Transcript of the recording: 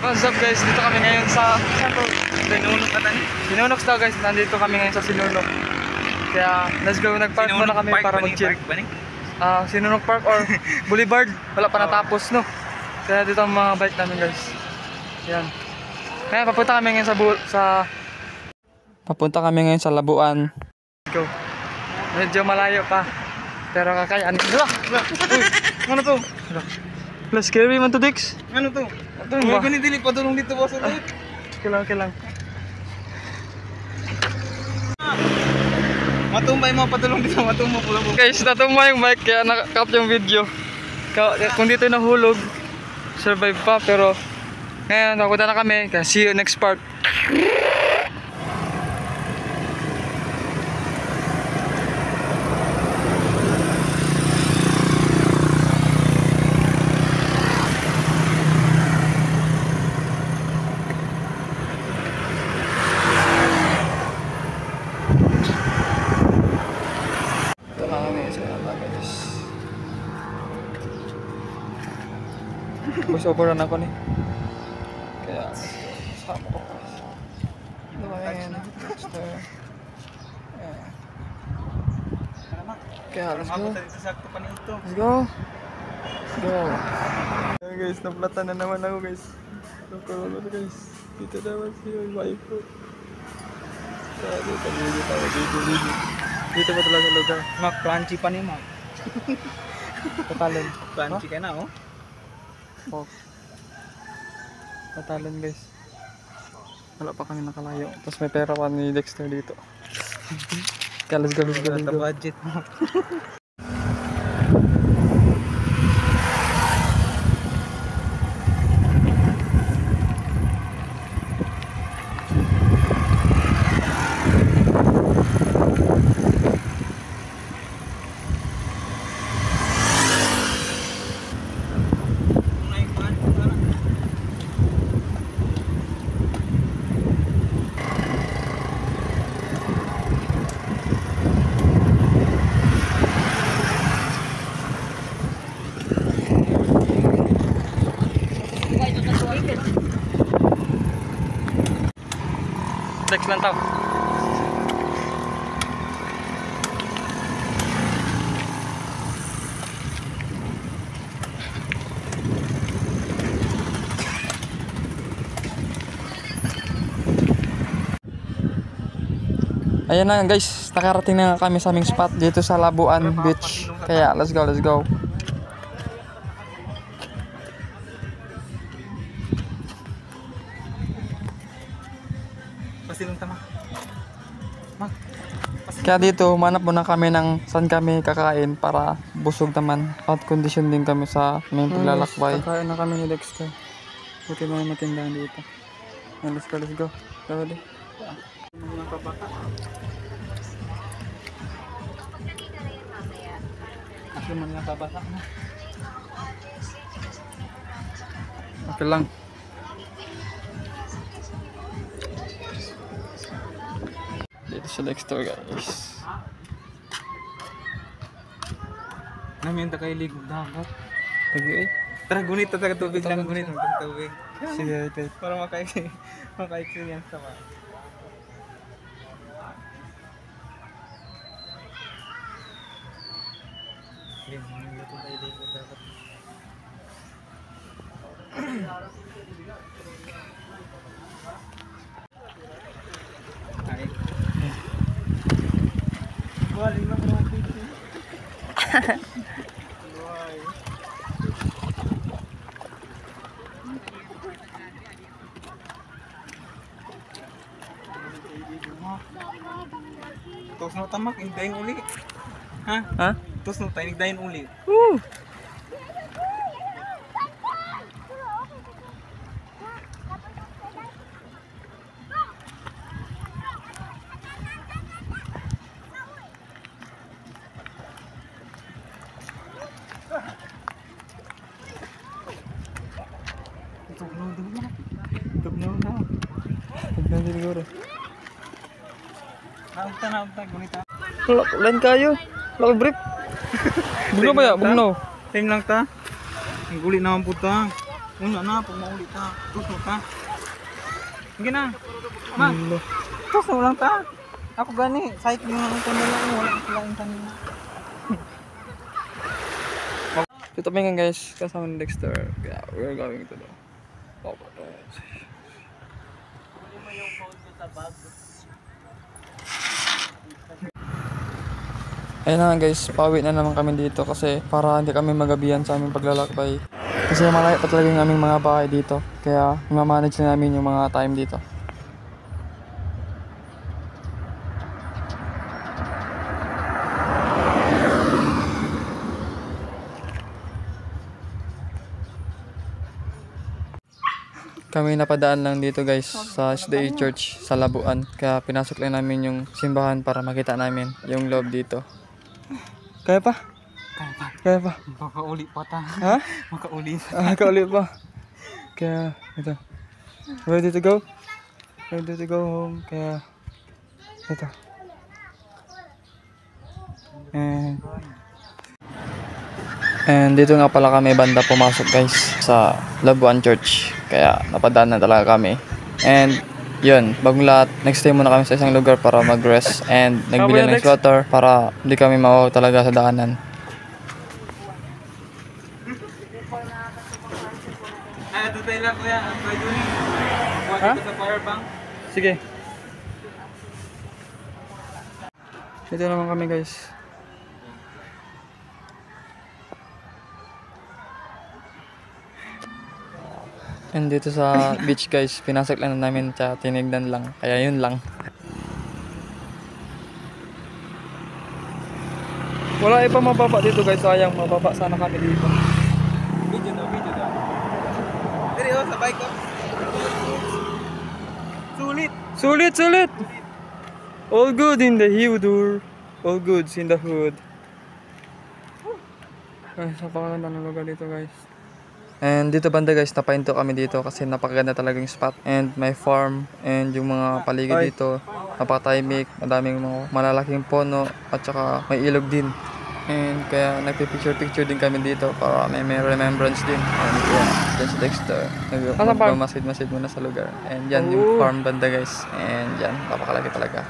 What's up guys? Dito kami ngayon sa Sinunok ka tani? Sinunok daw guys. Nandito kami ngayon sa Sinunok. Kaya let's go. Nag-park muna kami para mag-chill. Sinunok Park or Boulevard. Wala pa natapos no. Kaya dito ang mga bike namin guys. Yan. Kaya papunta kami ngayon sa Labuan. Let's go. Medyo malayo pa. Pero kakayaan. Hala! Uy! Ano to? Plus scary man to Dix. Ano to? Ito ba? May ganit dili padulong dito boss ulit. Kailang. Matumbay mo padulong dito, matumbo pula po. Guys, natumba yung mic kaya nakakap yung video. Kung dito nahulog, survive pa pero ngayon nakuha na kami. Kaya see you next part. Voice overan ako ni. Kaya sama ko. Kaya let's go. Let's go. Hey guys, naplatan na naman ako guys. Nakulong guys. Dito naman siya yung wife ko. Dito ba talaga lugar? Mak, crunchy pa niya, Mak. Tatalon. Crunchy ka na, oh. Oh. Tatalon guys. Wala pa kami nakalayo. Tapos may pera pa ni Dexter dito. Kaya let's go. Budget mo. Dex lang tao. Ayan na guys, nakarating na kami sa aming spot dito sa Labuan Beach. Kaya let's go. Pasilong tama. Mak. Kaya dito, manap muna kami ng saan kami kakain para busog naman. At condition din kami sa may paglalakbay. Kakain na kami ni Dexter. Buti mo na matindahan dito. Let's go. Tara di. Mga kabaka. Ako mga kabaka na. Okay lang. Dito sa Dexter guys. Namin ta kay ligog dagat. Lagi eh. Tara gunit ta tubig lang gunit ng tubig. Sige, ito. Para maka-experience ka ba? Dito tayo ligog dagat. Ay. Waling lang romantic. Tos no tamak, igdayin uli. Ha? Tos no tayo, igdayin uli. Woo! Tugnaw na. Tignan siguro. Naugta, gunita. Lain kayo. Laki brief. Bugno ba ya? Bugno. Time lang ta. Ang guli naman po ta. Una na, pag mauli ta. Tusno ta. Sige na. Ma, Hello. tusno lang ta. Ako gani, cycling lang ang kanila. Wala ko lang ang kanila. Dito kami nga guys, kasama ni Dexter. Kaya we're going to the ayun na nga guys, pauwi na naman kami dito kasi para hindi kami magabihan sa aming paglalakbay. Kasi malayo pa talaga yung aming mga bahay dito. Kaya i-manage na namin yung mga time dito. Kami napadaan lang dito guys sa SDA Church sa Labuan. Kaya pinasok lang namin yung simbahan para makita namin yung loob dito. Kaya pa? Kaya pa. Kaya pa? Makauli pa ta. Ha? Makauli. Kaulit pa. Kaya ito. Ready to go? Ready to go home. Kaya ito. And dito nga pala kami banda pumasok guys sa Labuan Church. Kaya napadaan na talaga kami. And yun, bagong lahat, next time muna kami sa isang lugar para mag-rest and nagbili ng water para hindi kami mawaw talaga sa daanan. Tutay lang kuya. Ang pwede ni. Ha? Buwan sa power bank. Sige. Dito naman kami guys. And dito sa beach guys, pinasok lang namin sa tinignan lang. Kaya yun lang. Wala pa mababa dito guys, sayang mababa sana kami dito. Video daw. Diri oh, sa bike ko. Sulit. Sulit! All good in the hood. All goods in the hood. Ay, sa pakaganda ng lugar dito guys. And dito banda guys, napahinto kami dito kasi napakaganda talaga yung spot. And may farm and yung mga paligid dito, napakatahimik, madaming mga malalaking puno at saka may ilog din. And kaya nagpipicture din kami dito para may remembrance din. And kaya dyan si Dexter, nagmamasid muna sa lugar. And yan yung farm banda guys. And yan, napakalaki talaga.